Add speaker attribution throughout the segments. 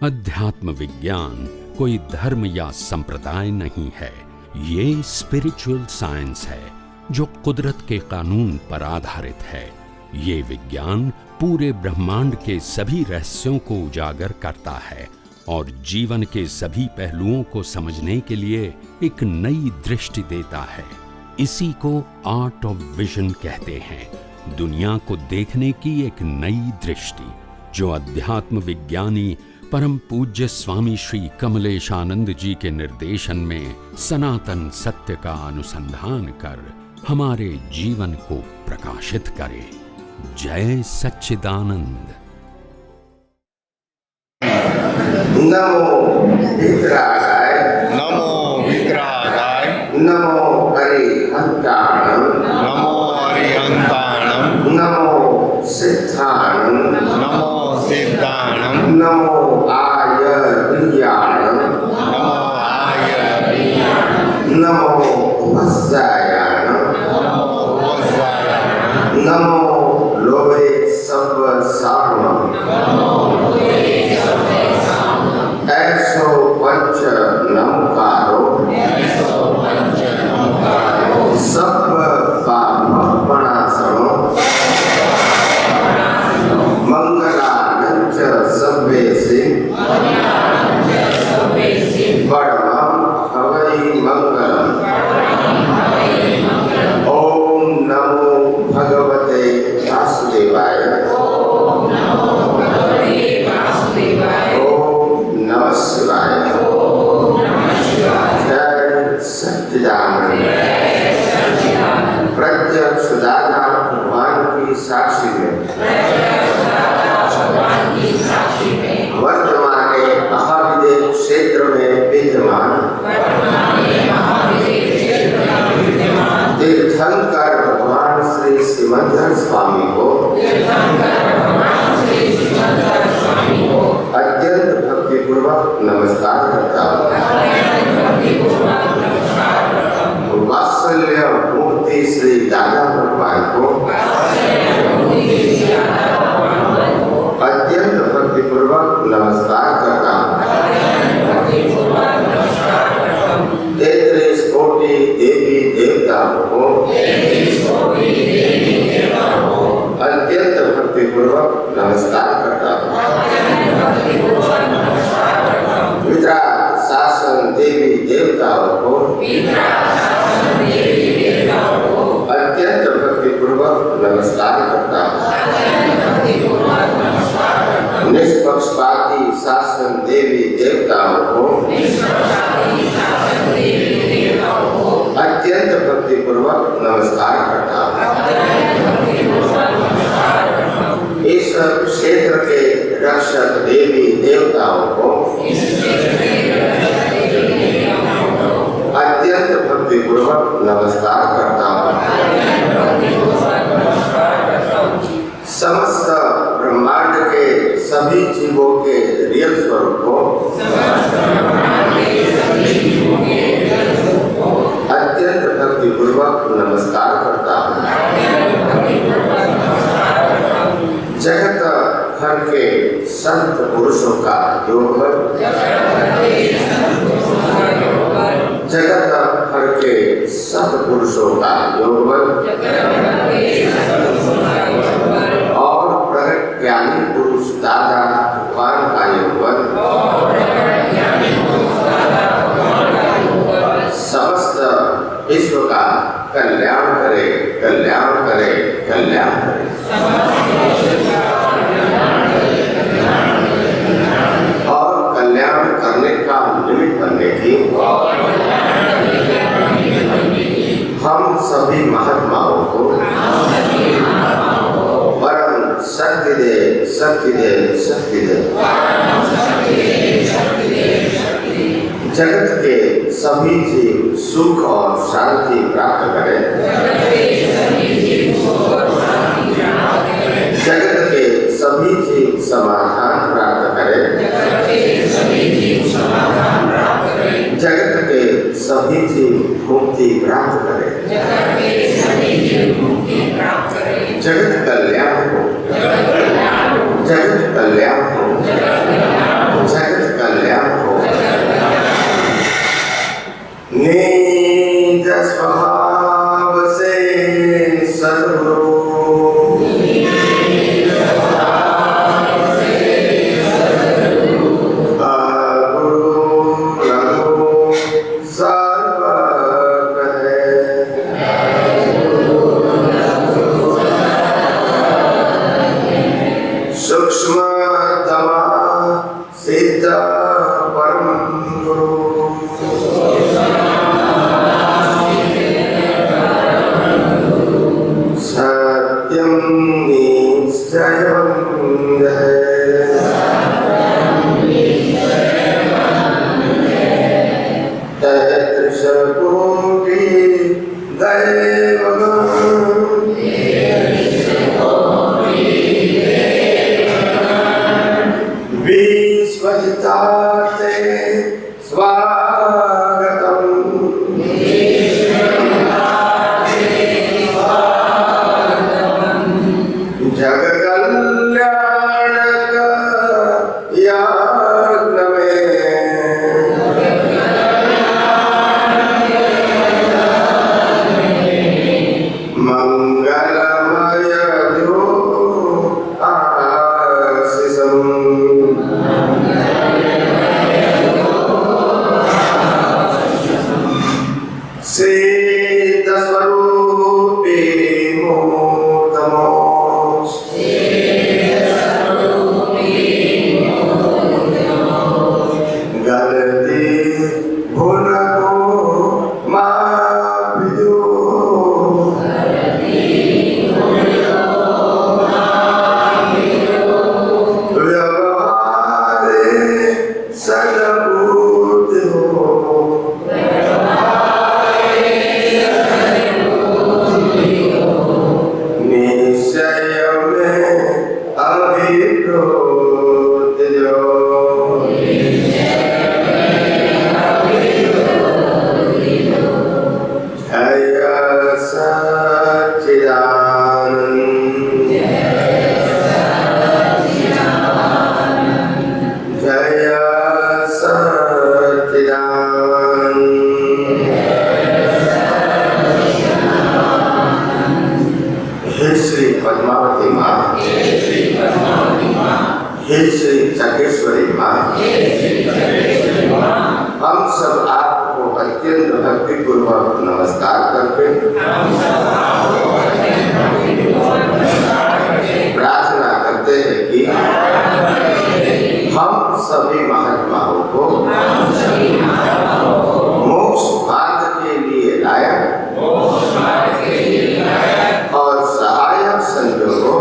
Speaker 1: अध्यात्म विज्ञान कोई धर्म या संप्रदाय नहीं है, ये स्पिरिचुअल साइंस है जो कुदरत के कानून पर आधारित है। ये विज्ञान पूरे ब्रह्मांड के सभी रहस्यों को उजागर करता है और जीवन के सभी पहलुओं को समझने के लिए एक नई दृष्टि देता है। इसी को आर्ट ऑफ विजन कहते हैं, दुनिया को देखने की एक नई दृष्टि, जो अध्यात्म विज्ञानी परम पूज्य स्वामी श्री कमलेशानंद जी के निर्देशन में सनातन सत्य का अनुसंधान कर हमारे जीवन को प्रकाशित करे। जय सच्चिदानंद।
Speaker 2: नमो विग्रहाय,
Speaker 3: नमो विग्रहाय,
Speaker 2: नमो हरिहंताणं,
Speaker 3: नमो हरिहंताणं,
Speaker 2: नमो सिद्धाणं,
Speaker 3: नमो सिद्धाणं,
Speaker 2: नमो आयर्याणं,
Speaker 3: नमो आयर्याणं,
Speaker 2: नमो वत्सायाणं,
Speaker 3: नमो वत्सायाणं,
Speaker 2: नमो लोभे सब्ब सामं, ऐसो पंच नमकारो, सब्ब पापपणासनो, मंगलानंच सब्बेसि, परमं हवै मंगलम्। ओम नमो भगवते वासुदेवाय, ओम नमः शिवाय, जय सच्चिदानंद। प्रत्यक्ष दादा भगवान की साक्षी में वर्तमान महाविदेह क्षेत्र में विद्यमान तीर्थंकर भगवान श्री सिमंदर स्वामी को अत्यंत भक्तिपूर्वक नमस्कार करता हूँ। वात्सल्य मूर्ति श्री दादा भगवान को अत्यंत भक्तिपूर्वक नमस्कार करता हूँ। तैंतीस कोटि देवी देवताओं को अत्यंत भक्तिपूर्वक नमस्कार करता हूँ। विराट शासन देवी देवताओं को अत्यंत भक्तिपूर्वक नमस्कार करता हूँ। निष्पक्षपाती शासन देवी देवताओं को अत्यंत भक्तिपूर्वक नमस्कार करता हूँ। इस क्षेत्र के रक्षक देवी देवताओं को अत्यंत भक्तिपूर्वक नमस्कार करता हूँ। समस्त ब्रह्मांड के सभी जीवों के रियल स्वरूप को अत्यंत भक्तिपूर्वक नमस्कार करता हूँ। जगत भर के संत पुरुषों का योग बल, जगत भर के संत पुरुषों का योग बल और प्रगट ज्ञानी पुरुष दादा भगवान का योग बल समस्त विश्व का कल्याण करे, कल्याण करे, कल्याण करे। और कल्याण करने का निमित्त बनने की हम सभी महात्माओं को परम शक्ति दे, शक्ति दे, शक्ति दे। जगत के सभी जीव सुख और शांति प्राप्त करें। जगत के सभी जीव समाधान प्राप्त करें। जगत के सभी जीव मुक्ति प्राप्त करें। जगत कल्याण हो, जगत कल्याण हो, जगत जय वंदे तैत्रिश कोटि दैवगण विश्वहितार्थे स्वागतम् जग कल्याणक यज्ञ में मंगलमय ध्यो आशीषम् श्वेतस्वरूपे मूर्तमोऽस् गलति भुनको मा विदु व्यवहारे सदबुद्धो निश्चय में अभिप्रोत्यो जय सच्चिदानंद जय सच्चिदानंद हे श्री पद्मावती माँ हे श्री चकेश्वरी माँ हम सब आपको अत्यंत भक्तिपूर्वक नमस्कार करके प्रार्थना करते हैं कि हम सभी महात्माओं को मोक्ष मार्ग के लिए लायक और सहायक संजोगों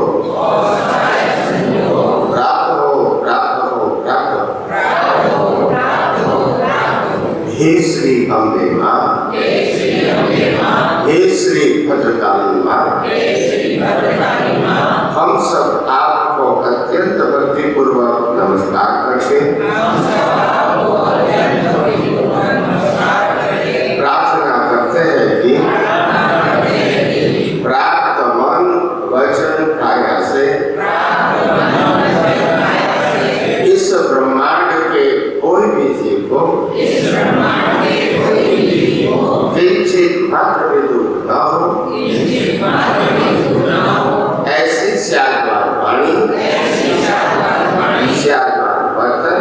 Speaker 2: प्राप्त हो प्राप्त हो प्राप्त हो। हे श्री अम्बे माँ हे श्री भद्रकाली माँ हम सब आपको अत्यंत भक्तिपूर्वक नमस्कार करके प्रार्थना करते हैं कि प्राप्त मन वचन काया से इस ब्रह्मांड के कोई भी जीव को किंचित मात्र भी दुख न हो ऐसी श्यादवार वाणी श्यादवार बर्तन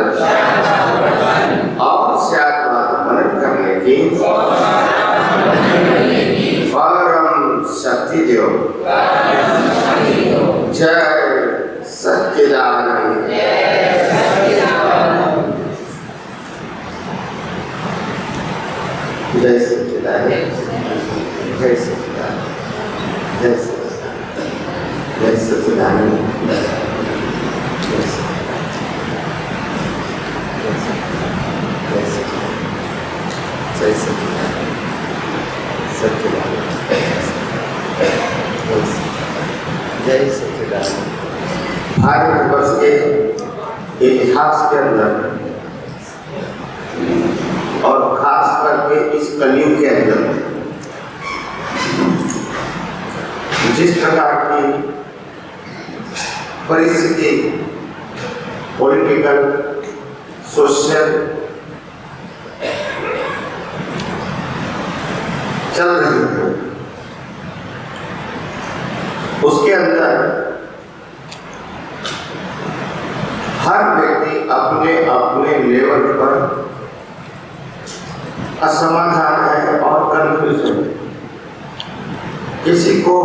Speaker 2: और श्यादवार मनन करने की परम शक्ति दो। जय सच्चिदानंद जय सच्चिदानंद जय सच्चिदानंद जय सच्चिदानंद जय सच्चिदानंद जय सच्चिदानंद सच्चिदानंद जय सच्चिदानंद। भारतवर्ष के इतिहास के अंदर और खास करके इस कलयुग के अंदर जिस प्रकार की परिस्थिति पॉलिटिकल सोशल चल रही है उसके अंदर हर व्यक्ति अपने अपने लेवल पर असमाधान है और कंफ्यूजन। किसी को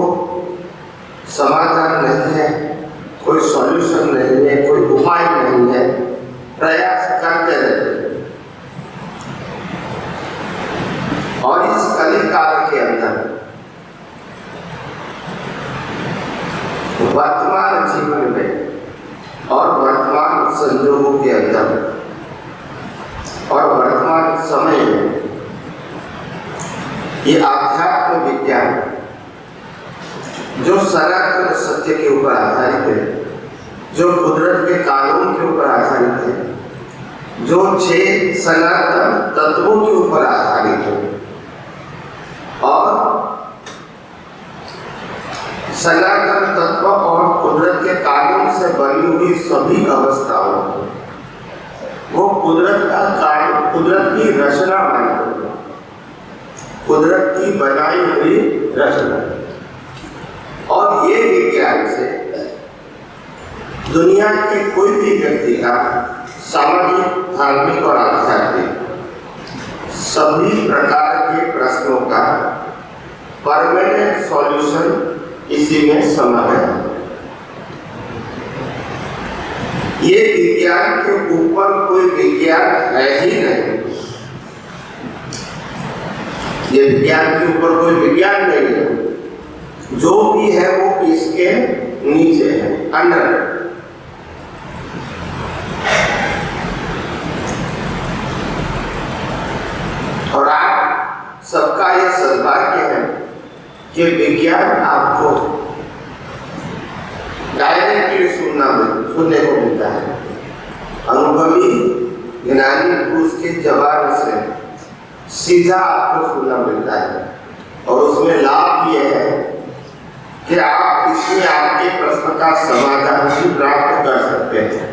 Speaker 2: समाधान नहीं है, कोई सॉल्यूशन नहीं है, कोई उपाय नहीं है, प्रयास करते रहते हैं। और इस कलिकाल के अंदर वर्तमान जीवन में और वर्तमान संजोगों के अंदर और वर्तमान समय में ये आध्यात्म विज्ञान जो सनातन सत्य के ऊपर आधारित है, जो कुदरत के कानून के ऊपर आधारित है, जो 6 सनातन तत्वों के ऊपर आधारित है और सनातन तत्व और कुदरत के कानून से बनी हुई सभी अवस्थाओं वो कुदरत का कानून, कुदरत की रचना मानी, कुदरत की बनाई हुई रचना। और ये विज्ञान से दुनिया के कोई भी व्यक्ति का सामाजिक, धार्मिक और आध्यात्मिक सभी प्रकार के प्रश्नों का परमानेंट सॉल्यूशन इसी में समाहित है। ये विज्ञान के ऊपर कोई विज्ञान है ही नहीं, ये विज्ञान के ऊपर कोई विज्ञान नहीं है, जो भी है वो इसके नीचे है, अंडर। और आप सबका यह सद्भाग्य है कि विज्ञान आपको डायरेक्टली सुनने को मिलता है, अनुभवी ज्ञानी पुरुष के जवाब से सीधा आपको सुनना मिलता है। और उसमें लाभ यह है कि आप इसमें आपके प्रश्न का समाधान भी प्राप्त कर सकते हैं।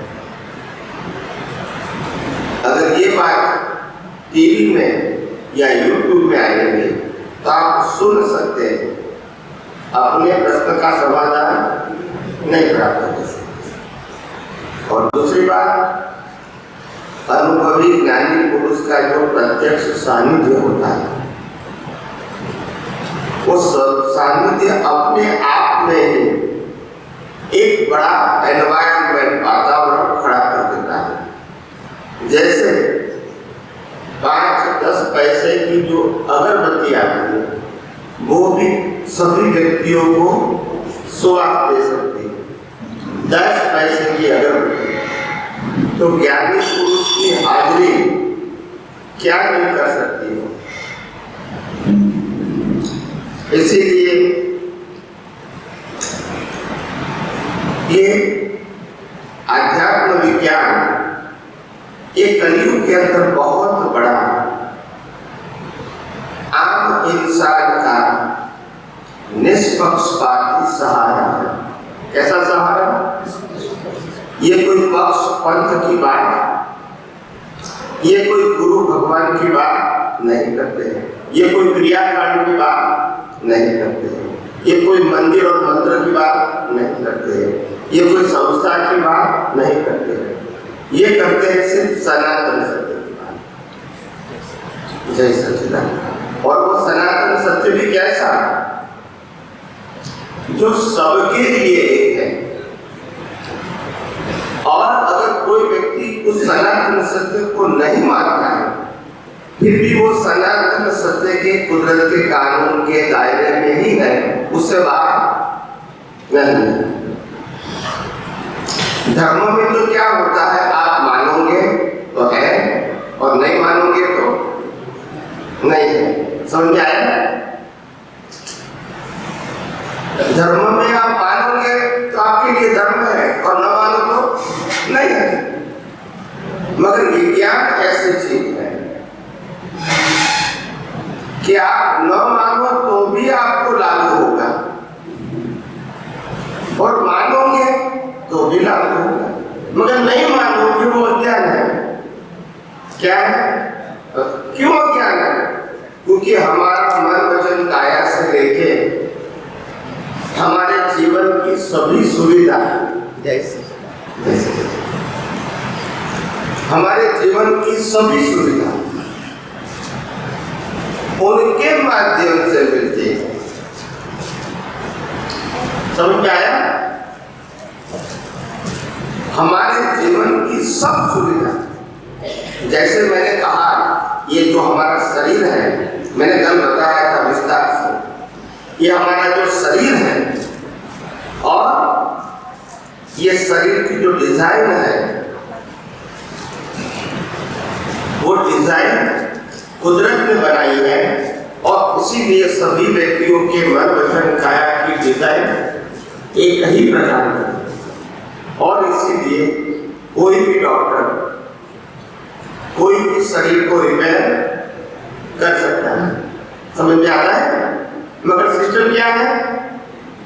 Speaker 2: अगर ये बात टीवी में या यूट्यूब में आएंगे तो आप सुन सकते हैं, अपने प्रश्न का समाधान नहीं प्राप्त कर सकते। और दूसरी बात, अनुभवी ज्ञानी पुरुष का जो प्रत्यक्ष सानिध्य होता है, वो सानिध्य अपने आप में ही एक बड़ा एनवायरनमेंट, वातावरण खड़ा कर देता है। जैसे 5-10 पैसे की जो अगरबत्ती आती है, वो भी सभी व्यक्तियों को स्वाद दे सकती है। 10 पैसे की अगरबत्ती तो ज्ञानी पुरुष की हाजिरी क्या नहीं कर सकती हो। इसीलिए ये आध्यात्म विज्ञान एक कलयुग के अंदर बहुत बड़ा आम इंसान का निष्पक्षपाती सहारा है। कैसा सहारा? ये कोई पक्ष पंथ की बात, ये कोई गुरु भगवान की बात नहीं करते हैं, ये कोई क्रियाकांड की बात नहीं करते हैं, ये कोई मंदिर और मंत्र की बात नहीं करते हैं, ये कोई संस्था की बात नहीं करते हैं, ये करते हैं सिर्फ सनातन सत्य की बात। जय सच्चिदानंद। और वो सनातन सत्य भी कैसा, जो सबके लिए एक है। और अगर कोई व्यक्ति उस सनातन सत्य को नहीं मानता है, फिर भी वो सनातन सत्य के कुदरत के कानून के दायरे में ही है, उससे बाहर नहीं। धर्म में तो क्या होता है, आप मानोगे तो है और नहीं मानोगे तो नहीं है। समझ में आया? धर्म में आप मानोगे तो आपके लिए धर्म है और न मानो तो नहीं है। मगर विज्ञान ऐसी चीज है कि आप न मानो तो भी आपको लागू होगा और मानोगे तो भी लागू होगा, मगर नहीं मानोगे वो अज्ञान है। क्या है? क्यों अज्ञान है? क्योंकि हमारा मन वचन काया से लेके हमारे जीवन की सभी सुविधा, जैसे हमारे जीवन की सभी सुविधा उनके माध्यम से मिलती है। समझ में आया? हमारे जीवन की सब सुविधा, जैसे मैंने कहा, ये जो हमारा शरीर है, मैंने कल बताया था विस्तार से, ये हमारा जो शरीर है और ये शरीर की जो डिजाइन है वो डिजाइन कुदरत ने बनाई है और इसीलिए सभी व्यक्तियों के मन वचन काया की डिजाइन एक ही प्रकार की है। और इसीलिए कोई भी डॉक्टर कोई भी शरीर को रिपेयर कर सकता है, समझ में आता है। मगर सिस्टम क्या है?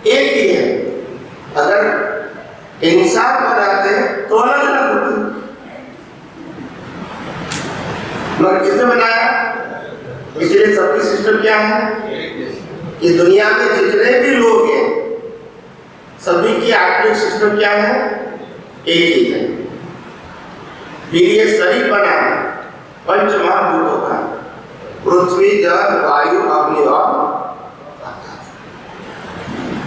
Speaker 2: एक ही है। अगर इंसान बनाते हैं तो अलग अलग होते हैं, मगर किसने बनाया? इसलिए सबकी सिस्टम क्या है कि दुनिया में जितने भी लोग हैं सभी की आत्मिक सिस्टम क्या है? एक ही है। फिर ये शरीर बना पंच महाभूतों का, पृथ्वी जल वायु अग्नि और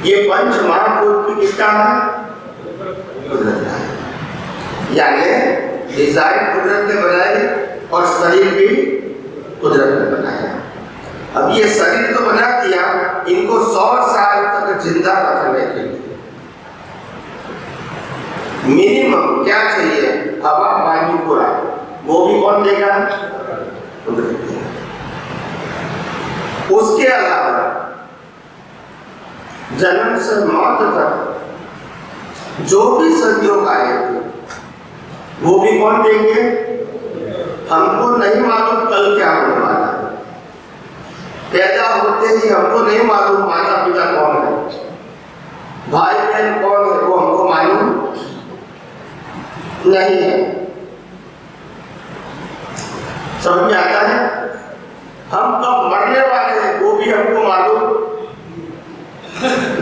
Speaker 2: ये पंच महाभूत भी किसका है? कुदरत का है। यानी डिजाइन कुदरत ने बनाई और शरीर भी कुदरत ने बनाया। अब ये शरीर तो बना दिया, इनको 100 साल तक जिंदा रखने के लिए मिनिमम क्या चाहिए? हवा पानी पूरा, वो भी कौन देगा? कुदरत देगा। उसके अलावा जन्म से मौत तक जो भी संयोग आएंगे वो भी कौन देंगे? हमको नहीं मालूम कल क्या होने वाला है। पैदा होते ही हमको नहीं मालूम माता पिता कौन है, भाई बहन कौन है, वो हमको मालूम नहीं है। समझ में आता है? हम कब मरने वाले हैं वो भी हमको मालूम,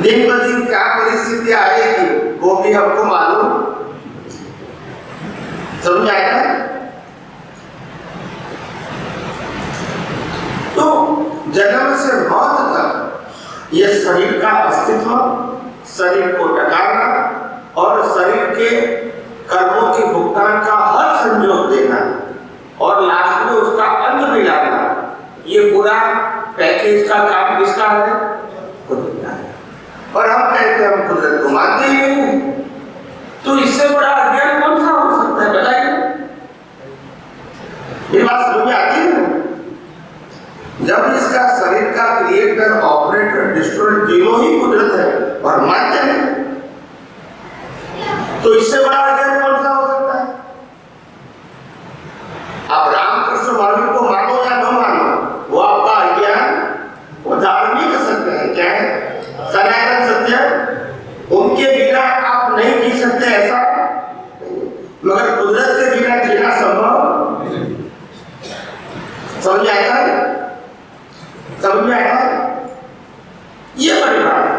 Speaker 2: दिन ब दिन क्या परिस्थिति आएगी वो भी हमको मालूम। समझ में आता है? तो जन्म से मौत तक ये शरीर का अस्तित्व, शरीर को टकारना और शरीर के कर्मों के भुगतान का हर संयोग देना और लास्ट में उसका अंत भी लाना, ये पूरा पैकेज का काम किसका है? कुदरत का है। और हम कहते हैं हम कुदरत को मानते ही नहीं, तो इससे बड़ा अज्ञान कौन सा हो सकता है? बताइए। ये बात समझ में आती है? जब इसका शरीर का क्रिएटर ऑपरेटर डिस्ट्रॉयर तीनों ही कुदरत है और मानते हैं, तो इससे बड़ा अज्ञान कौन सा हो सकता है? आप रामकृष्ण महावीर को मानो या न मानो, वो आपका अज्ञान, वो धार्मिक सत्य है। क्या है? सनातन सत्य। उनके बिना आप नहीं जी सकते ऐसा, मगर कुदरत के बिना जीना संभव। समझ आता है? समझ में आया? ये बड़ी बात है।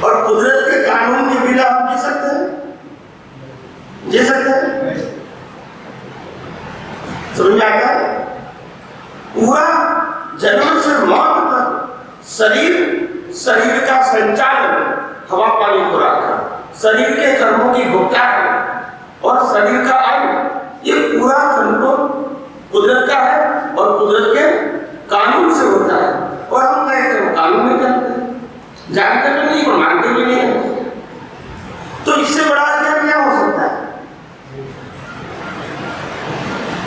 Speaker 2: और कुदरत के कानून के बिना हम जी सकते हैं? जी सकते हैं? समझ में आता है? पूरा जन्म से मौत तक शरीर का संचालन, हवा पानी खुराक का, शरीर के कर्मों की भुगतान और शरीर का अंग, ये पूरा कंट्रोल कुदरत का है और कुदरत के कानून से होता है। और हम कहते हैं कानून नहीं जानते भी नहीं और मानते भी नहीं है, तो इससे बड़ा अज्ञान क्या हो सकता है?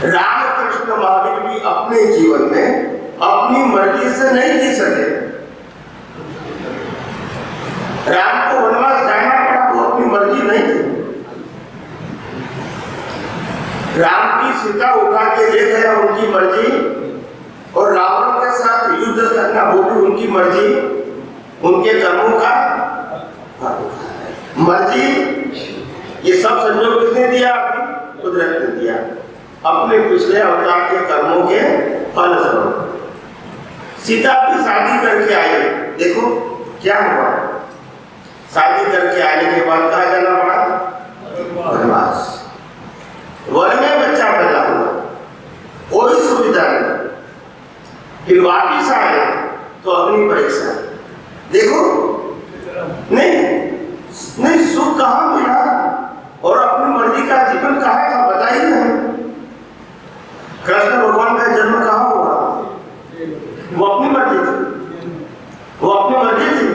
Speaker 2: रामकृष्ण महावीर भी अपने जीवन में अपनी मर्जी से नहीं जी सके। राम को वनवास जाना पड़ा, वो अपनी मर्जी नहीं थी। राम की सीता उठा के ले गया, उनकी मर्जी, और रावण के साथ युद्ध करना वो भी उनकी मर्जी, उनके कर्मों का मर्जी। ये सब संयोग किसने दिया? कुदरत ने दिया, अपने पिछले अवतार के कर्मों के फल स्वरूप। सीता की शादी करके आई, देखो क्या हुआ, शादी करके आने के बाद कहाँ जाना पड़ा? वनवास। वन में बच्चा पैदा हुआ, कोई सुविधा नहीं, फिर वापिस आए तो अग्नि परीक्षा। देखो नहीं सुख कहाँ मिला और अपनी मर्जी का जीवन कहाँ था? बताइए नहीं। कृष्ण भगवान का जन्म कहाँ हुआ? वो अपनी मर्जी थी, वो अपनी मर्जी थी।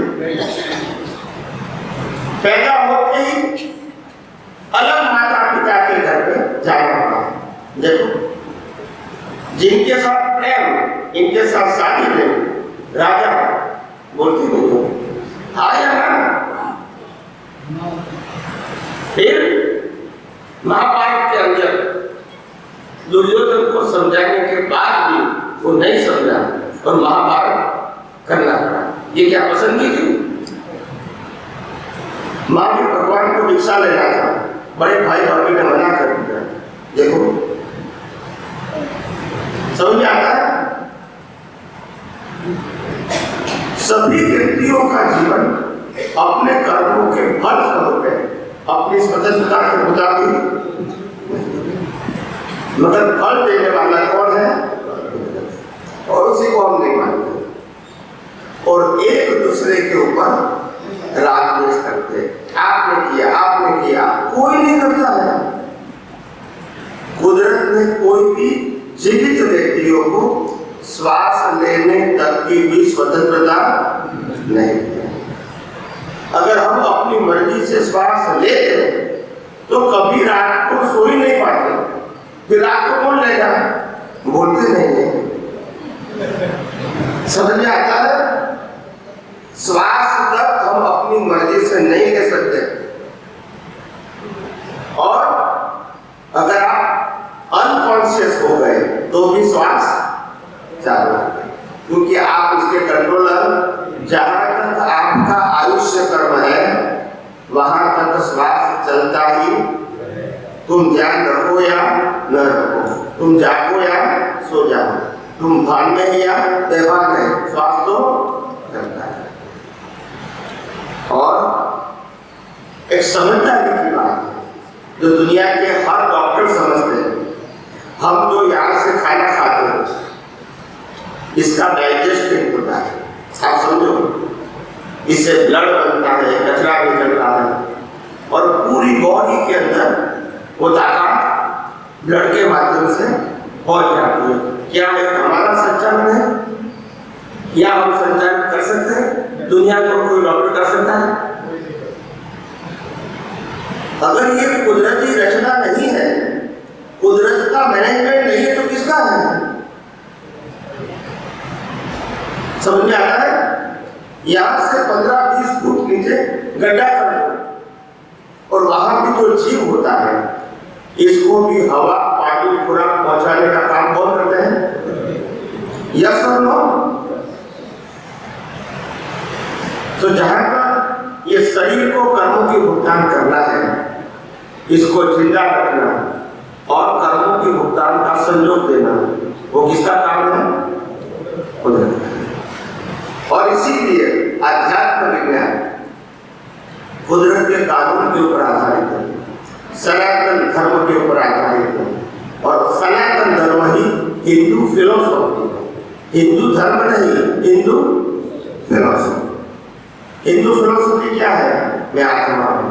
Speaker 2: पैदा होते ही अलग माता पिता के घर पे जाना पड़ा। देखो, जिनके साथ प्रेम, इनके साथ शादी में राजा बोलती नहीं हो आया ना। फिर महाभारत के अंदर दुर्योधन को समझाने के बाद भी वो नहीं समझा और महाभारत करना पड़ा। ये क्या पसंद नहीं थी? महावीर भगवान को भिक्षा लेना था, बड़े भाई भाभी ने मना कर दिया। देखो, समझ में आता है? सभी व्यक्तियों का जीवन अपने कर्मों के फल स्वरूप है, अपनी स्वतंत्रता के मुताबिक, मगर फल देने वाला कौन है? और उसी को हम नहीं मानते और एक दूसरे के ऊपर राग द्वेष करते। आपने किया, आपने किया, कोई नहीं करता है। कुदरत ने कोई भी जीवित व्यक्तियों को श्वास लेने तक की भी स्वतंत्रता नहीं दी। अगर हम अपनी मर्जी से श्वास लेते तो कभी रात को सो ही नहीं पाते। फिर रात को कौन लेगा? बोलते नहीं है। समझ में आता है? श्वास तक हम अपनी मर्जी से नहीं ले सकते और अगर आप अनकॉन्शियस हो गए तो भी श्वास चालू है, क्योंकि आप उसके कंट्रोलर। जहां तक आपका आयुष्य कर्म है वहां तक श्वास चलता ही। तुम ध्यान रखो या न रखो, तुम जागो या सो जाओ, तुम भान में या बेभान में, श्वास तो चलता है। और एक समझदारी की बात है जो दुनिया के हर डॉक्टर समझते हैं। हम जो यहाँ से खाना खाते हैं इसका डाइजेस्ट नहीं होता है, आप समझो। इससे ब्लड बनता है, कचरा निकलता है और पूरी बॉडी के अंदर वो ताकत ब्लड के माध्यम से पहुंच जाती है। क्या है हमारा संचालन है? क्या हम संचालन कर सकते हैं? दुनिया को कोई डॉक्टर कर सकता है? अगर ये कुदरती रचना नहीं है, कुदरत का मैनेजमेंट नहीं है, तो किसका है? समझ में आता है? यहां से 15-20 फुट नीचे गड्ढा कर दो और वहां भी जो जीव होता है इसको भी हवा, पानी, खुराक पहुंचाने का काम कौन करते हैं? यस और नो? तो जहां तक ये शरीर को कर्मों की भुगतान करना है, इसको जिंदा रखना और कर्मों की भुगतान का संयोग देना, वो किसका काम है? कुदरत। और इसीलिए अध्यात्म विज्ञान कुदरत के कानून के ऊपर आधारित है, सनातन धर्म के ऊपर आधारित है। और सनातन धर्म ही हिंदू फिलोसॉफी है, हिंदू धर्म नहीं, हिंदू फिलोसॉफी। हिंदू फिलोसॉफी क्या है? मैं आत्मा हूं,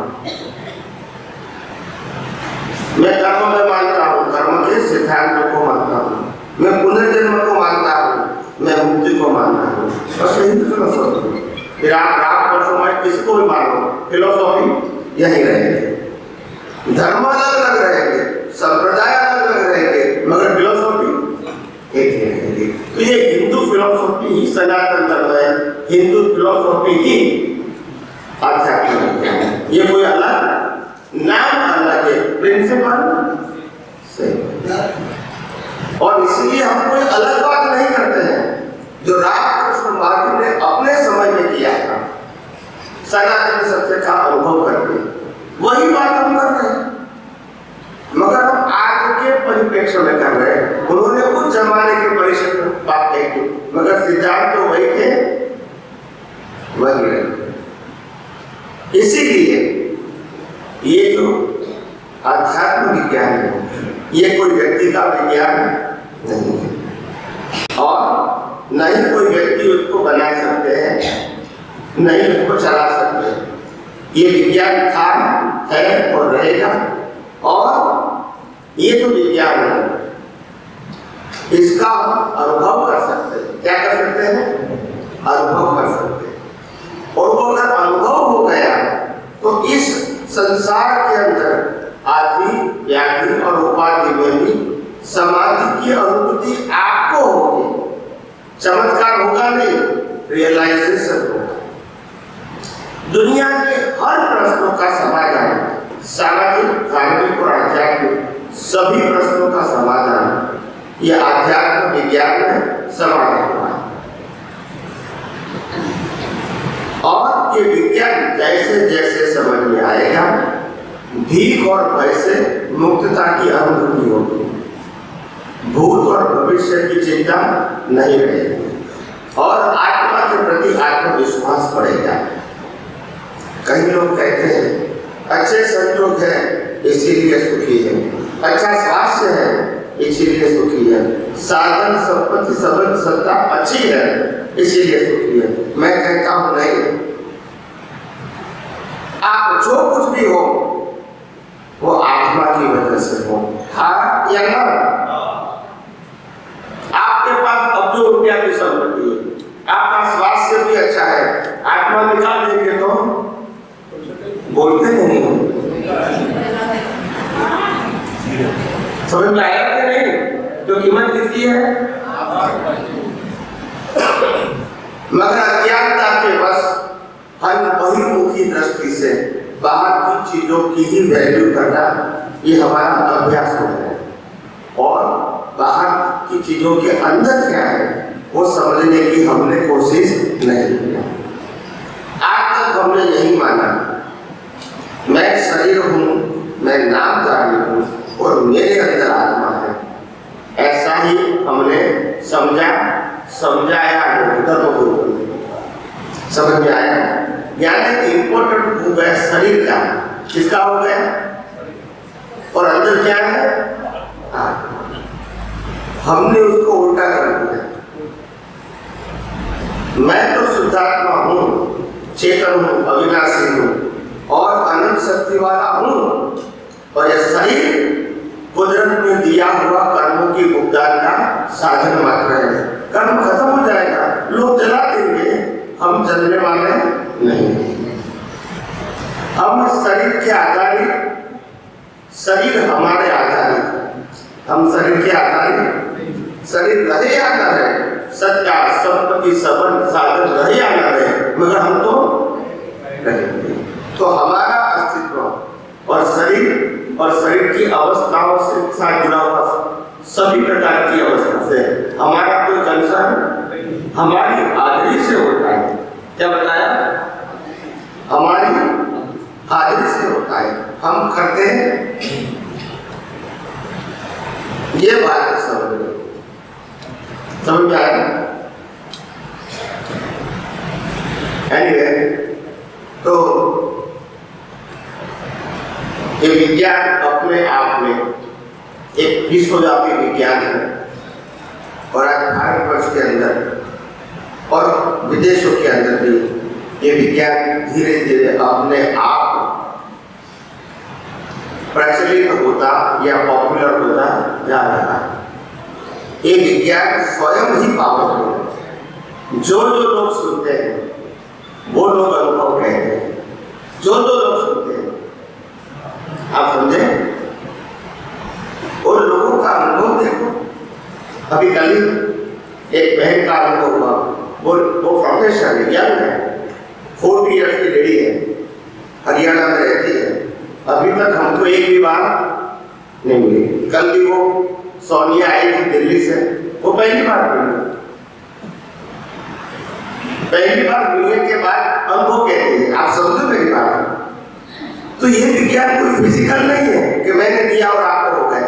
Speaker 2: मैं कर्म में मानता हूं, कर्म के सिद्धांतों को मानता हूं, मैं पुनर्जन्म को मानता हूं, मैं मुक्ति को मानता हूं। बस हिंदू फिलोसॉफी। फिर आप राम परसों किसको भी मानो, फिलोसॉफी यही रहेगी। धर्म अलग अलग रहेंगे, संप्रदाय अलग अलग रहेंगे, मगर फिलोसॉफी एक ही रहेगी। तो ये हिंदू फिलोसॉफी ही सनातन धर्म है, हिंदू फिलोसॉफी ही आध्यात्म है। ये कोई अलग नाम अलग है, प्रिंसिपल सेम। और इसलिए हम कोई अलग बात नहीं करते हैं। जो रामकृष्ण मार्ग ने अपने समय में किया था, सनातन सत्य का अनुभव करके, वही बात हम कर रहे हैं, मगर हम आज के परिप्रेक्ष्य में कर रहे हैं। उन्होंने उस जमाने के परिषद में बात कही, मगर सिद्धांत तो वही थे, वही रहे। इसीलिए ये जो अध्यात्म विज्ञान है, ये कोई व्यक्ति का विज्ञान नहीं है और न ही कोई व्यक्ति उसको बना सकते हैं, नहीं उसको चला सकते हैं। ये विज्ञान था, है और रहेगा। और ये जो विज्ञान है इसका हम अनुभव कर सकते हैं। क्या कर सकते हैं? अनुभव कर सकते हैं। और वो अगर अनुभव हो गया तो संसार के अंदर आदि व्याधि और उपाधि में भी समाधि की अनुभूति आपको होगी, चमत्कार होगा नहीं, रियलाइजेशन होगा। दुनिया के हर प्रश्नों का समाधान, सामाजिक, धार्मिक और आध्यात्मिक सभी प्रश्नों का समाधान ये आध्यात्म विज्ञान में समाधान हुआ है। और ये विज्ञान जैसे जैसे समझ में आएगा, भीख और भय से मुक्तता की अनुभूति होगी, भूत और भविष्य की चिंता नहीं रहेगी और आत्मा के प्रति आत्मविश्वास बढ़ेगा। कई लोग कहते हैं अच्छे संयोग है इसीलिए सुखी है, अच्छा स्वास्थ्य है इसीलिए सुखी है, साधन संपत्ति सबल सत्ता अच्छी है इसीलिए सुखी है। मैं कहता हूं नहीं, आप जो कुछ भी हो वो आत्मा की वजह से हो, हाँ या ना। आपके पास अब जो रुपया की संपत्ति है, आपका स्वास्थ्य भी अच्छा है, आत्मा निकाल देंगे तो बोलते नहीं हो, समझ में आया कि नहीं? तो कीमत किसकी है? मगर अज्ञानता के बस हम बहिर्मुखी दृष्टि से बाहर की चीजों की ही वैल्यू करना ये हमारा अभ्यास हो है और बाहर की चीजों के अंदर क्या है वो समझने की हमने कोशिश नहीं की। आज तक हमने नहीं माना मैं शरीर हूँ, मैं नामधारी हूँ और मेरे अंदर आत्मा है, ऐसा ही हमने समझाया समझ में आया। यानी इम्पोर्टेंट हो गया शरीर का, किसका हो गया और अंदर क्या है आत्मा। हमने उसको उल्टा कर दिया। मैं तो शुद्धात्मा हूँ, चेतन हूँ, अविनाशी हूँ और अनंत शक्ति वाला हूँ और यह शरीर कुदरत में दिया हुआ कर्मों की भुगतान का साधन मात्र है। कर्म खत्म हो जाएगा, लोग जला देंगे, हम जलने वाले नहीं। हम शरीर के आधारित, शरीर हमारे आधारित, हम शरीर के आधारित, शरीर रहे या न रहे, सत्ता संपत्ति संबंध साधन रहे या न रहे, मगर हम तो रहेंगे। तो हमारा अस्तित्व और शरीर की अवस्थाओं से साथ जुड़ा हुआ सभी प्रकार की अवस्था से हमारा कोई कंसर्न हमारी हाजिरी से होता है। क्या बताया? हमारी हाजिरी से होता है, हम करते हैं ये बात समझ में आया। एनीवे, तो ये विज्ञान अपने आप में एक विश्वव्यापी विज्ञान है और आज भारतवर्ष के अंदर और विदेशों के अंदर भी ये विज्ञान धीरे धीरे अपने आप प्रचलित होता या पॉपुलर होता जा रहा है। ये विज्ञान स्वयं ही पावरफुल है। जो लोग सुनते हैं वो लोग अनुभव कहते हैं, जो लोग सुनते हैं, आप समझे, उन लोगों का अनुभव देखो। अभी कल एक बहन का अनुभव हुआ, वो प्रोफेसर है, यंग है, 40 इयर्स की लेडी है, हरियाणा में रहती है। अभी तक हमको एक भी बात नहीं मिली। कल भी वो सोनिया आई थी दिल्ली से, वो पहली बार मिली। पहली बार मिलने के बाद अनुभव कहते हैं, आप समझो मेरी बात। तो ये विज्ञान कोई फिजिकल नहीं है कि मैंने दिया और आपको हो गए।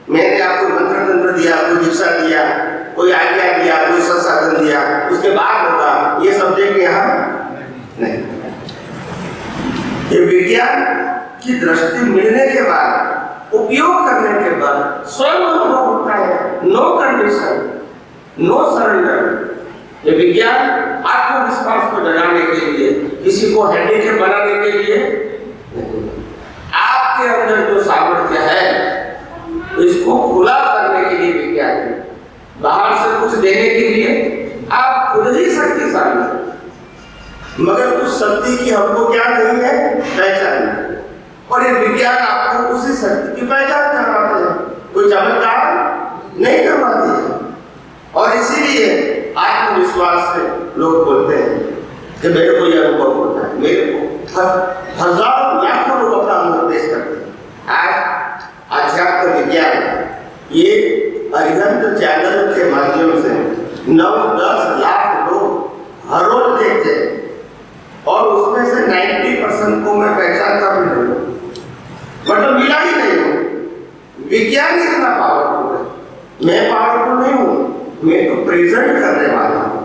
Speaker 2: मैंने आपको मंत्र तंत्र दिया, कोई दीक्षा दिया, कोई आज्ञा दिया, कोई संसाधन दिया, उसके बाद होगा, ये सब्जेक्ट यहाँ नहीं। ये विज्ञान की दृष्टि मिलने के बाद, उपयोग करने के बाद स्वयं अनुभव होता है। No condition, no surrender. ये विज्ञान आत्मविश्वास को जगाने के लिए, किसी को हैंडीकैप बनाने के लिए, आपके अंदर जो सामर्थ्य है इसको खुला करने के लिए विज्ञान है। बाहर से कुछ देने के लिए आप खुद ही शक्तिशाली हैं, मगर उस शक्ति की हमको क्या नहीं है, पहचान। और ये विज्ञान आपको उसी शक्ति की पहचान करवाते हैं, कोई चमत्कार नहीं करवाती है। और इसीलिए आत्मविश्वास से लोग बोलते हैं कि मेरे को यह अनुभव होता है, मेरे को हजारों लाखों लोग अपना अनुभव पेश करते हैं। आज अध्यात्म विज्ञान ये अरिहंत चैनल के माध्यम से 9-10 लाख लोग हर रोज देखते हैं और उसमें से 90% को मैं पहचानता भी नहीं हूँ, मतलब मिला ही नहीं हूँ। विज्ञान इतना पावरफुल है, मैं पावरफुल नहीं हूँ, मैं तो प्रेजेंट करने वाला हूँ।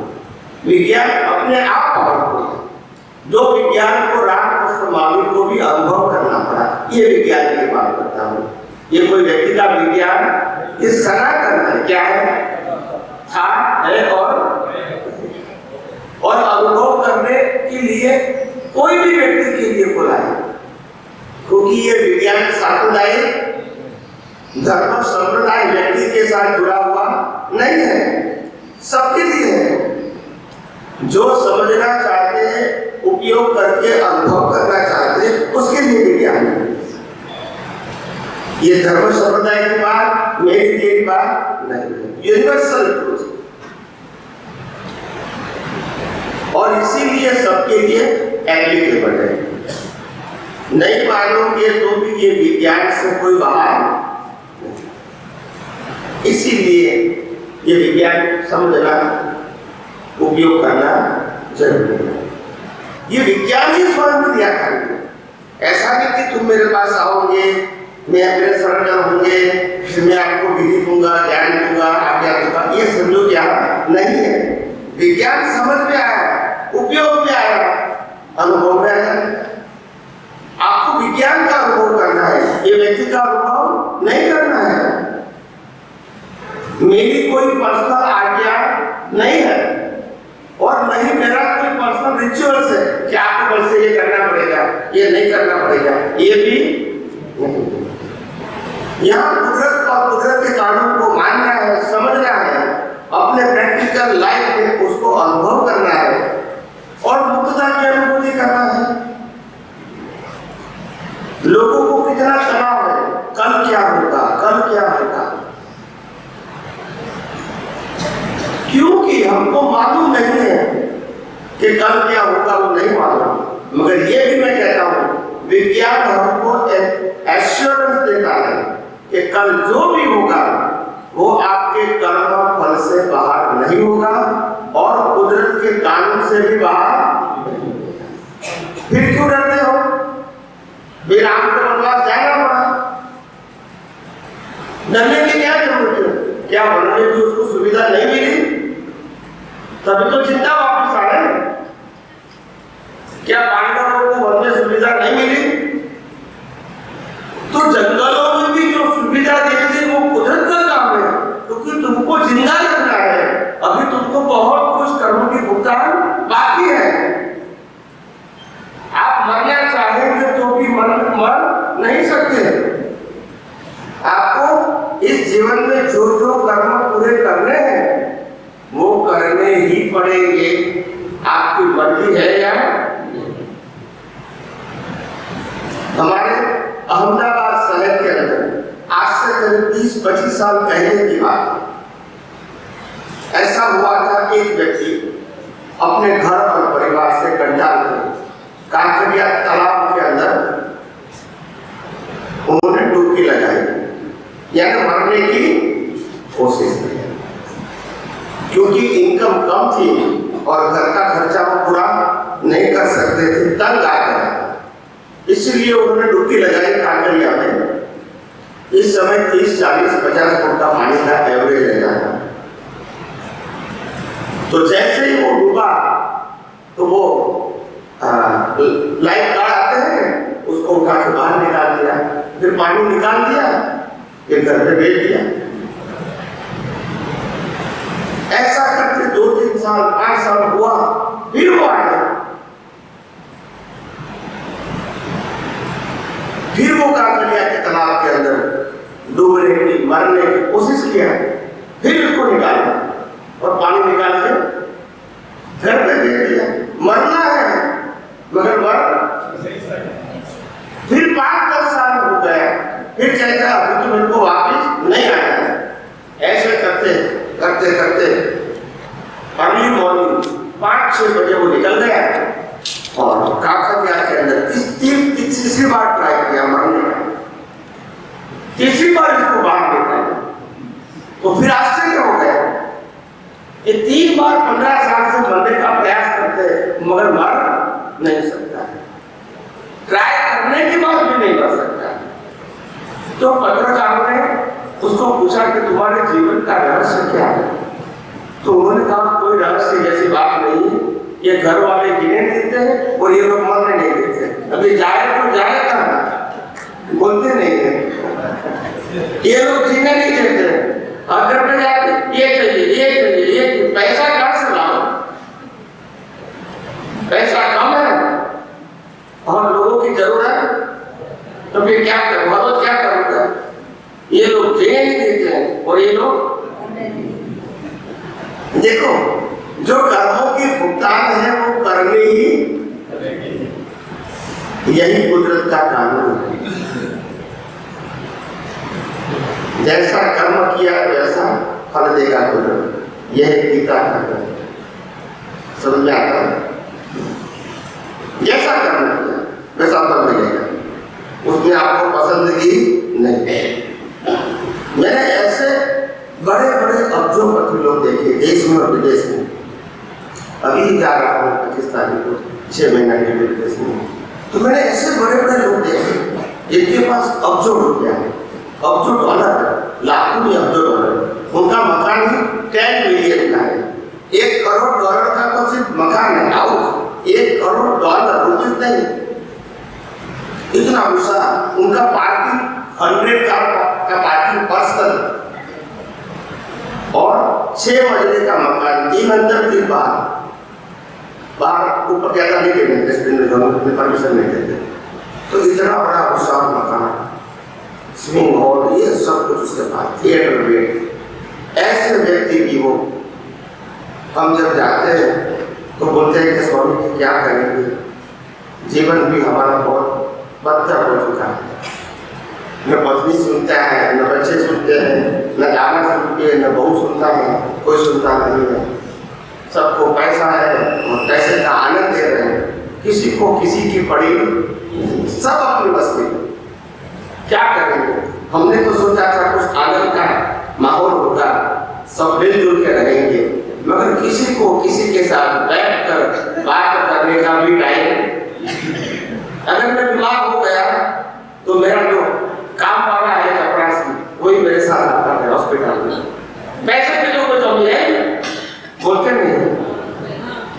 Speaker 2: विज्ञान अपने आप पावरफुल है। जो विज्ञान को रामकृष्ण मामी को भी अनुभव करना पड़ा, ये विज्ञान की बात करता हूँ। ये कोई व्यक्ति का विज्ञान इस सनातन है, क्या है, था, है और अनुभव करने के लिए कोई भी व्यक्ति के लिए खुला है, क्योंकि ये विज्ञान सांप्रदायिक धर्म संप्रदाय व्यक्ति के साथ जुड़ा हुआ नहीं है, सबके लिए है। जो समझना चाहते हैं, उपयोग करके अनुभव करना चाहते हैं, उसके लिए विज्ञान है। ये धर्म संप्रदाय की बात, मेरी तेरी बात नहीं है, यूनिवर्सल ट्रूथ। और इसीलिए सबके लिए एप्लीकेबल है। नहीं मानोगे तो भी ये विज्ञान से कोई बाहर नहीं। इसीलिए ये विज्ञान समझना, उपयोग करना जरूरी है। ये विज्ञान ही स्वयं क्रिया करेंगे। ऐसा नहीं कि तुम मेरे पास आओगे, मैं मेरे सरेंडर होंगे, फिर मैं आपको विधि दूंगा, ज्ञान दूंगा, आज्ञा दूंगा, ये समझो क्या नहीं है। विज्ञान समझ में आया, उपयोग में आया, अनुभव में आया। आपको विज्ञान का अनुभव करना है, ये व्यक्ति का अनुभव नहीं करना है। मेरी कोई पर्सनल आज्ञा नहीं है और नहीं मेरा कोई पर्सनल रिचुअल्स है कि आपको बस ये करना पड़ेगा, ये नहीं करना पड़ेगा, ये भी यहाँ कुदरत और कुदरत के कानून को मानना है, समझना है, अपने प्रैक्टिकल लाइफ में उसको अनुभव करना है और मुक्तता की अनुभूति करना है। लोगों को कितना तनाव है, कल क्या होगा, कल क्या होगा, क्योंकि हमको मालूम नहीं है कि कल क्या होगा, वो नहीं मालूम। मगर ये भी मैं कहता हूँ, विज्ञान हमको एश्योरेंस देता है कि कल जो भी होगा वो आपके कर्म फल से बाहर नहीं होगा और कुदरत के कानून से भी बाहर। फिर क्यों डरते हो? राम को वनवास जाना पड़ा, डरने की क्या जरूरत है? क्या बनने की उसको सुविधा नहीं मिली, तभी तो चिंता वापस आ रहे। क्या पांडवों को वन में सुविधा नहीं मिली? तो जंगलों में भी जो सुविधा देती है वो कुदरत का काम है, क्योंकि तुमको जिंदा रखना है। अभी तुमको बहुत कुछ कर्मों की भुगतान बाकी है। आप मरना चाहेंगे तो भी मर नहीं सकते। आपको इस जीवन में जो जो कर्म पूरे करने हैं वो करने ही पड़ेंगे, आपकी मर्जी है या। हमारे अहमदाबाद शहर के अंदर आज से करीब 20-25 साल पहले की बात, ऐसा हुआ था, एक व्यक्ति अपने घर और परिवार से कंटाल कर काकरिया तालाब के अंदर उन्होंने डुबकी लगाई, यानी मरने की कोशिश की, क्योंकि इनकम कम थी और घर का खर्चा वो पूरा नहीं कर सकते थे, तंग आ गया। इसलिए उन्होंने डुबकी लगाई काकरिया में। इस समय 30-40-50 फुट का पानी का एवरेज रहता था। तो जैसे ही वो डूबा तो वो लाइफ गार्ड आते हैं, उसको उठा के बाहर निकाल दिया, फिर पानी निकाल दिया, फिर घर पे भेज दिया। ऐसा करके 2-3 साल 5 साल हुआ, फिर वो आया, फिर वो काकरिया के तालाब के अंदर डूबने की, मरने की कोशिश किया, फिर उसको निकाला और पानी निकाल के घर पे दे दिया। मरना है मगर मर, फिर 5-10 फिर कहता है अभी तो मेरे को वापिस नहीं आना है। ऐसे करते करते करते अर्ली मॉर्निंग 5-6 बजे वो निकल गया और काकतिया के अंदर तीसरी बार ट्राई किया मरने का। तीसरी बार इसको बाहर निकाला तो फिर आश्चर्य हो गया। ये 3 बार 15 साल से मरने का प्रयास करते मगर मर नहीं सकता है, ट्राई करने के बाद भी नहीं मर सकता। तो पत्रकारों ने उसको पूछा कि तुम्हारे जीवन का रहस्य क्या है? तो उन्होंने कहा कोई रहस्य जैसी बात नहीं है, ये घर वाले जीने देते हैं और ये लोग मरने नहीं देते। अभी जाए तो जाए कहाँ, बोलते नहीं है, ये लोग जीने नहीं देते। घर पे जाके ये चाहिए ये चाहिए ये चाहिए, पैसा कहाँ से लाओ, पैसा कम है और लोगों की जरूरत है, तो फिर क्या करूँगा तो क्या करूँगा? ये लोग जीने नहीं देते हैं और ये लोग देखो जो कर्मों की भुगतान है वो करने ही, यही कुदरत का कानून है। जैसा कर्म किया वैसा फल देगा कुदरत, यह गीता का कर्म। समझ में आता है? जैसा कर्म किया वैसा फल मिलेगा, उसमें आपको पसंदगी नहीं। मैंने ऐसे बड़े बड़े अब्जोपति लोग देखे देश में और विदेश में। अभी जा रहा हूँ पाकिस्तान को 6 महीना के विदेश में, तो मैंने ऐसे बड़े बड़े लोग देखे जिनके पास अब्जो रुपया है, अब्जो डॉलर, लाखों में अब्जो डॉलर। उनका मकान ही 10 मिलियन का है। 1 करोड़ डॉलर का तो सिर्फ मकान है, हाउस। 1 करोड़ डॉलर रुपये नहीं, इतना विशाल। उनका पार्किंग 100 का पार्किंग पर्सनल और 6 मंजिले का मकान, 3 अंदर 3 बाहर ऊपर ज्यादा नहीं देते, परमिशन नहीं देते। तो इतना बड़ा विशाल मकान, स्विमिंग हॉल, ये सब कुछ उसके पास, थिएटर भी। ऐसे व्यक्ति भी वो हम जब जाते हैं तो बोलते हैं कि स्वामी जी क्या करेंगे, जीवन भी हमारा बहुत बदतर हो चुका है। न पत्नी सुनता है, न बच्चे सुनते हैं, न गाना सुनते हैं, न बहू सुनता है, कोई सुनता नहीं है। सबको पैसा है और पैसे का आनंद दे रहे हैं, किसी को किसी की पड़ी, सब अपनी बस्ती। क्या करेंगे? हमने तो सोचा था कुछ आनंद का माहौल होगा, सब मिलजुल के रहेंगे, मगर किसी को किसी के साथ बैठकर बात करने का भी टाइम। अगर मैं बीमार हो गया तो मेरा जो काम वाला है चपरासी, वही मेरे साथ आता है हॉस्पिटल में। पैसे के जो कमी है बोलते नहीं,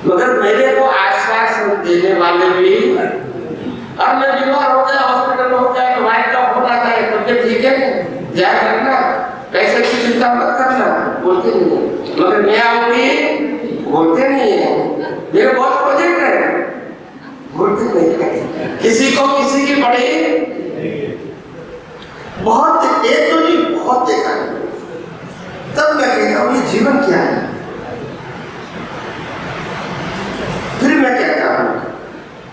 Speaker 2: मगर मेरे को आश्वासन देने वाले भी। अब मैं बीमार हो गया, हॉस्पिटल में हो गया तो वाइफ का फोन आता है, तबियत ठीक है, ध्यान रखना, पैसे की चिंता मत करना, बोलते नहीं। मगर मैं आऊंगी बोलते नहीं है, मेरे बहुत प्रोजेक्ट है, बोलते नहीं। किसी को किसी की पड़ी बहुत, एक तो नहीं बहुत देखा है। तब मैं कहता हूँ ये जीवन क्या है? फिर मैं कहता हूँ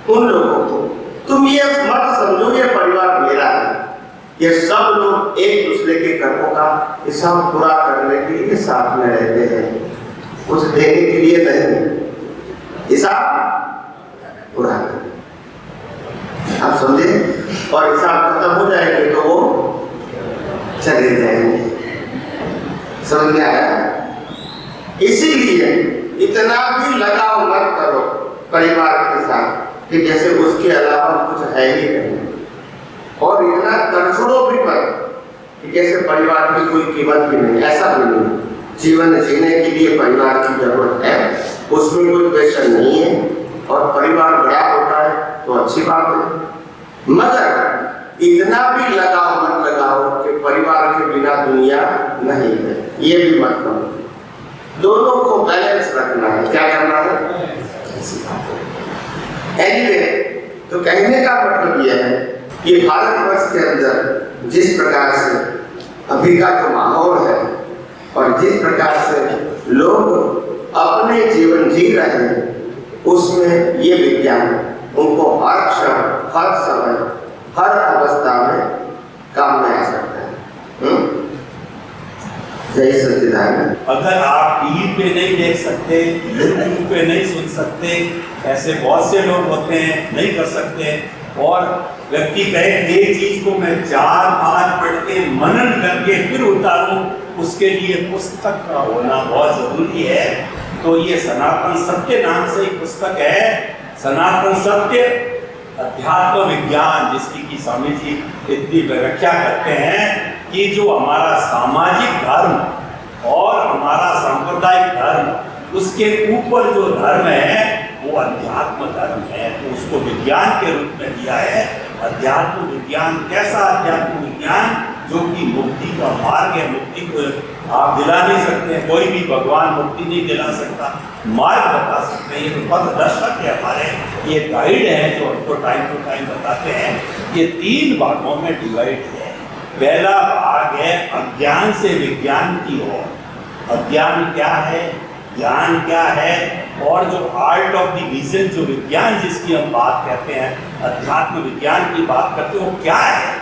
Speaker 2: उन लोगों को, तुम ये मत समझो ये परिवार मेरा है, ये सब लोग एक दूसरे के कर्मों का हिसाब पूरा करने के लिए साथ में रहते हैं, कुछ देने के लिए नहीं, हिसाब पूरा करने। आप समझे? और हिसाब खत्म हो जाएंगे तो वो चले जाएंगे। समझ में आया? इसीलिए इतना भी लगाव मत करो परिवार के साथ कि जैसे उसके अलावा कुछ है ही नहीं, और इतना तड़छड़ो भी मत कि जैसे परिवार की कोई कीमत भी नहीं। ऐसा भी नहीं, जीवन जीने के लिए परिवार की जरूरत है, उसमें कोई क्वेश्चन नहीं है, और परिवार बड़ा होता है तो अच्छी बात है, मगर इतना भी लगाव मत लगाओ कि परिवार के बिना दुनिया नहीं है, ये भी मत करो। दोनों को बैलेंस रखना है। क्या करना है? एनीवे, तो कहने का मतलब यह है कि भारतवर्ष के अंदर जिस प्रकार से अभी का जो माहौल है और जिस प्रकार से लोग अपने जीवन जी रहे हैं, उसमें ये विज्ञान उनको हर क्षण, हर समय, हर अवस्था में काम में जय सच्चिदानंद।
Speaker 4: अगर आप टीवी पे नहीं देख सकते, यूट्यूब पे नहीं सुन सकते, ऐसे बहुत से लोग होते हैं नहीं कर सकते, और व्यक्ति कहे एक चीज को मैं 4 बार पढ़ के मनन करके फिर उतारूं, उसके लिए पुस्तक का होना बहुत जरूरी है। तो ये सनातन सत्य नाम से एक पुस्तक है, सनातन सत्य अध्यात्म विज्ञान, जिसकी की स्वामी जी इतनी व्याख्या करते हैं कि जो हमारा सामाजिक धर्म और हमारा सांप्रदायिक धर्म, उसके ऊपर जो धर्म है वो अध्यात्म धर्म है। तो उसको विज्ञान के रूप में दिया है। अध्यात्म विज्ञान कैसा अध्यात्म विज्ञान? जो कि मुक्ति का मार्ग है। मुक्ति को आप दिला नहीं सकते, कोई भी भगवान मुक्ति नहीं दिला सकता, मार्ग बता सकते हैं। ये तो पथदर्शक है हमारे, ये गाइड है जो हमको टाइम टू टाइम बताते हैं। ये 3 भागों में डिवाइड है। पहला भाग है अज्ञान से विज्ञान की ओर। अज्ञान क्या है, ज्ञान क्या है, और जो आर्ट ऑफ द विजन, जो विज्ञान जिसकी हम बात कहते हैं, अध्यात्म विज्ञान की बात करते हैं, वो क्या है,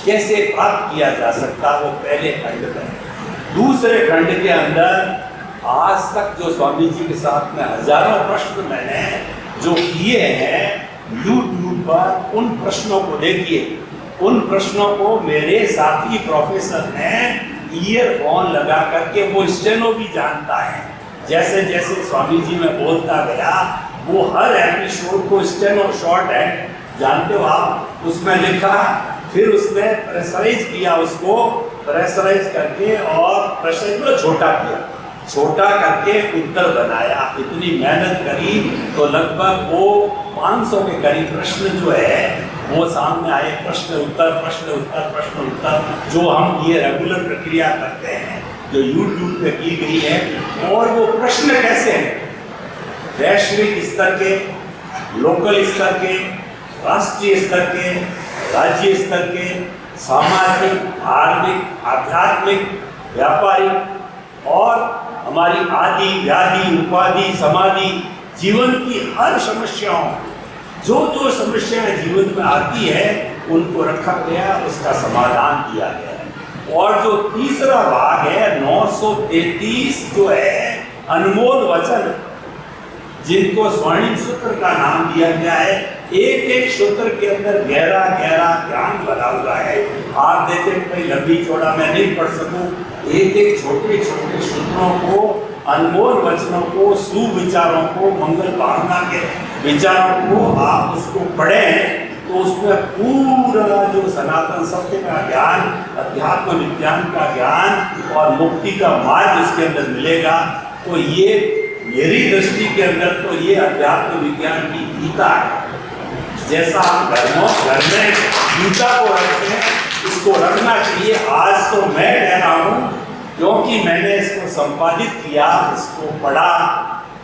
Speaker 4: कैसे प्राप्त किया जा सकता, वो पहले खंड में। दूसरे खंड के अंदर आज तक जो स्वामी जी के साथ में हजारों प्रश्न मैंने जो किए हैं यूट्यूब पर, उन प्रश्नों को देखिए। उन प्रश्नों को मेरे साथी प्रोफेसर ने ईयरफोन लगा करके, वो स्टेनो भी जानता है, जैसे जैसे स्वामी जी में बोलता गया वो हर एपिसोड को स्टेनो शॉर्ट है, जानते हो आप, उसमें लिखा, फिर उसने प्रेशराइज किया, उसको प्रेशराइज करके और प्रेशराइज छोटा किया, छोटा करके उत्तर बनाया। इतनी मेहनत करी तो लगभग वो 500 के करीब प्रश्न जो है वो सामने आए। प्रश्न उत्तर, प्रश्न उत्तर, प्रश्न उत्तर, जो हम ये रेगुलर प्रक्रिया करते हैं, जो यूट्यूब पे की गई है। और वो प्रश्न कैसे हैं? वैश्विक स्तर के, लोकल स्तर के, राष्ट्रीय स्तर के, राज्य स्तर के, सामाजिक, धार्मिक, आध्यात्मिक, व्यापारिक, और हमारी आदि, व्याधि, उपाधि, समाधि, जीवन की हर समस्याओं, जो जो समस्याएं जीवन में आती है उनको रखा गया, उसका समाधान दिया गया है। और जो तीसरा भाग है 933 जो है अनमोल वचन, जिनको स्वर्णिम सूत्र का नाम दिया गया है। एक एक सूत्र के अंदर गहरा गहरा ज्ञान भरा हुआ है। आप देखें, कोई लंबी चौड़ा मैं नहीं पढ़ सकूं, एक एक छोटे छोटे सूत्रों को, अनमोल वचनों को, सुविचारों को, मंगल भावना के विचारों को आप उसको पढ़ें तो उसमें पूरा जो सनातन सत्य का ज्ञान, अध्यात्म विज्ञान का ज्ञान और मुक्ति का मार्ग उसके अंदर मिलेगा। तो ये मेरी दृष्टि के अंदर तो ये अध्यात्म विज्ञान की गीता है। जैसा हम घर में गीता को रखते हैं, इसको रखना चाहिए। आज तो मैं कह रहा हूँ क्योंकि मैंने इसको संपादित किया, इसको पढ़ा,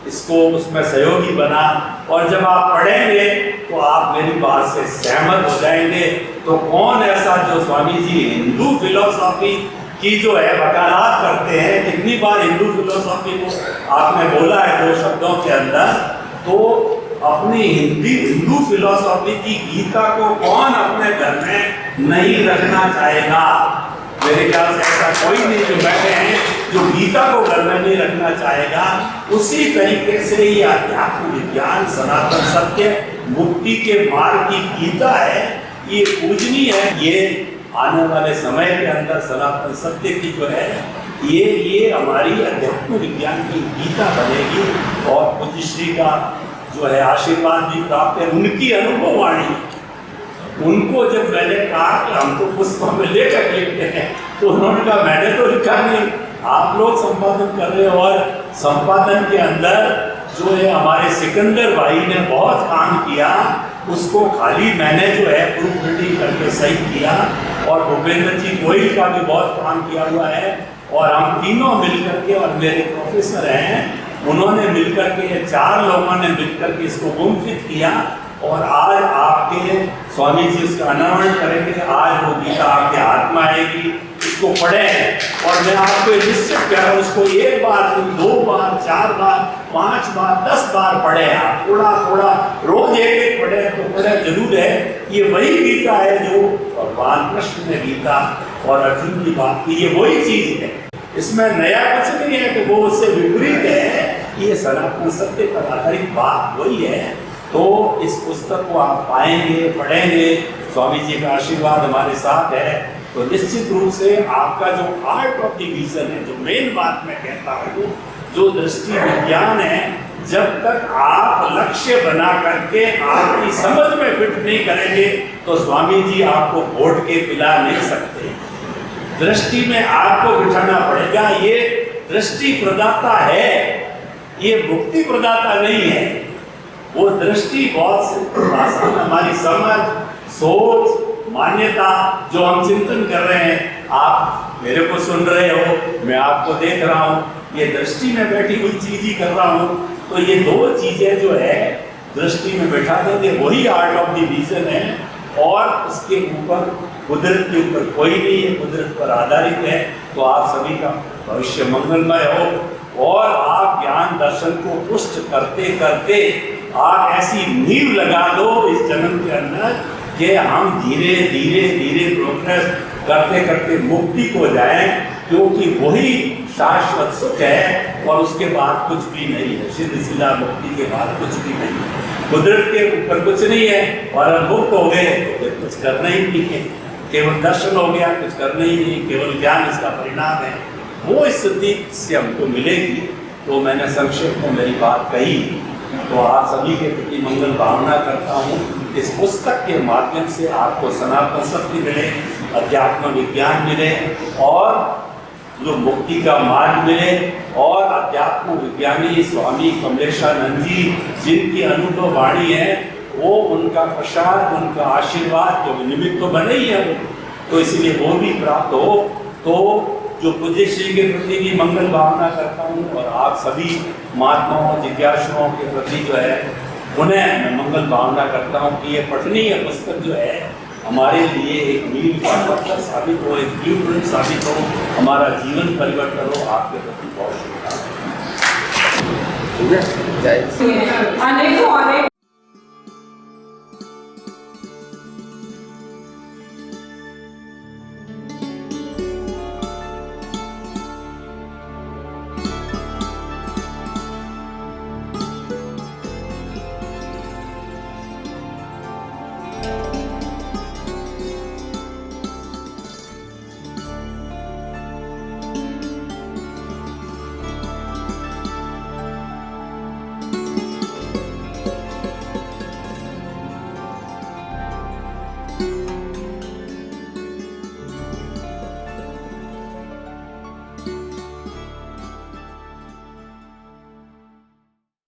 Speaker 4: इसको उसमें सहयोगी बना, और जब आप पढ़ेंगे तो आप मेरी बात से सहमत हो जाएंगे। तो कौन ऐसा जो स्वामी जी हिंदू फिलॉसफी की जो है वकालत करते हैं, कितनी बार हिंदू फिलॉसफी को आपने बोला है 2 शब्दों के अंदर, तो अपनी हिंदू फिलॉसफी की गीता को कौन अपने घर में नहीं रखना चाहेगा? मेरे ख्याल से ऐसा कोई नहीं जो बैठे हैं जो गीता को घर में नहीं रखना चाहेगा। उसी तरीके से ये अध्यात्म विज्ञान, सनातन सत्य, मुक्ति के मार्ग की गीता है, ये पूजनीय है। ये आने वाले समय के अंदर सनातन सत्य की जो है ये हमारी अध्यात्म विज्ञान की गीता बनेगी। और पूज्य श्री का जो है आशीर्वाद भी प्राप्त है, उनकी अनुभववाणी। उनको जब मैंने कहा कि हम तो पुस्तकों में लेकर लिखते हैं, तो उन्होंने कहा मैंने तो लिखा नहीं, आप लोग संपादन कर रहे हो। और संपादन के अंदर जो है हमारे सिकंदर भाई ने बहुत काम किया, उसको खाली मैंने जो है प्रूफ रीडिंग करके सही किया। और भूपेंद्र जी गोयल का भी बहुत काम किया हुआ है। और हम तीनों मिलकर के, और मेरे प्रोफेसर हैं, उन्होंने मिलकर के, 4 लोगों ने मिलकर के इसको गुमफित किया। और आज आपके स्वामी जी उसका अनावरण करेंगे। आज वो गीता आपके हाथ में आएगी, इसको पढ़ें। और मैं आपको निश्चित कह रहा हूँ, उसको 1 बार, 2 बार, 4 बार, 5 बार, 10 बार पढ़ें। आप थोड़ा थोड़ा रोज एक पढ़े तो पढ़े जरूर है। ये वही गीता है जो भगवान कृष्ण ने गीता और अर्जुन की बात की, ये वही चीज़ है। इसमें नया कुछ नहीं है कि वो उससे विपरीत है, ये सनातन सत्य पर आधारित बात वही है। तो इस पुस्तक को आप पाएंगे, पढ़ेंगे, स्वामी जी का आशीर्वाद हमारे साथ है, तो निश्चित रूप से आपका जो आर्ट ऑफ द विजन है, जो मेन बात मैं कहता हूँ, जो दृष्टि विज्ञान है, जब तक आप लक्ष्य बना करके आपकी समझ में फिट नहीं करेंगे तो स्वामी जी आपको घोट के पिला नहीं सकते। दृष्टि में आपको बिठाना पड़ेगा। ये दृष्टि प्रदाता है, ये मुक्ति प्रदाता नहीं है। वो दृष्टि बहुत आसान, हमारी समझ, सोच, मान्यता जो हम चिंतन कर रहे हैं, आप मेरे को सुन रहे हो, मैं आपको देख रहा हूँ, ये दृष्टि में बैठी हुई चीज ही कर रहा हूँ। तो ये दो चीजें जो है दृष्टि में बैठा देंगे, वही आर्ट ऑफ द विजन है। और उसके ऊपर, कुदरत के ऊपर कोई नहीं है, कुदरत पर आधारित है। तो आप सभी का भविष्य मंगलमय हो और आप ज्ञान दर्शन को पुष्ट करते करते आप ऐसी नींव लगा दो इस जन्म के अंदर कि हम धीरे धीरे धीरे प्रोग्रेस करते करते मुक्ति को जाएं, क्योंकि वही शाश्वत सुख है और उसके बाद कुछ भी नहीं है। सिद्ध सिद्धा मुक्ति के बाद कुछ भी नहीं है, कुदरत के ऊपर कुछ नहीं है। और अब मुक्त हो गए तो कुछ करना ही नहीं है, केवल दर्शन हो गया, कुछ करना ही नहीं, केवल ज्ञान इसका परिणाम है। वो स्थिति से हमको मिलेगी। तो मैंने संक्षेप में मेरी बात कही, तो आप सभी के प्रति मंगल भावना करता हूँ। इस पुस्तक के माध्यम से आपको सनातन सत्य मिले, अध्यात्म विज्ञान मिले और जो मुक्ति का मार्ग मिले। और अध्यात्म विज्ञानी स्वामी कमलेशानंद जी जिनकी अनुभव वाणी है, वो उनका प्रसाद, उनका आशीर्वाद जो निमित्त तो बने ही है, तो इसलिए वो भी प्राप्त हो। तो जो पूज्य श्री के प्रति भी मंगल भावना करता हूँ और आप सभी महात्माओं, जिज्ञासुओं के प्रति जो है उन्हें मैं मंगल भावना करता हूँ कि ये पठनीय पुस्तक जो है हमारे लिए एक मील का पत्थर साबित हो, एक ब्लूप्रिंट साबित हो, हमारा जीवन परिवर्तन हो। आपके प्रति बहुत शुभकामनाएं।
Speaker 2: ठीक है, जय।
Speaker 5: अनेकों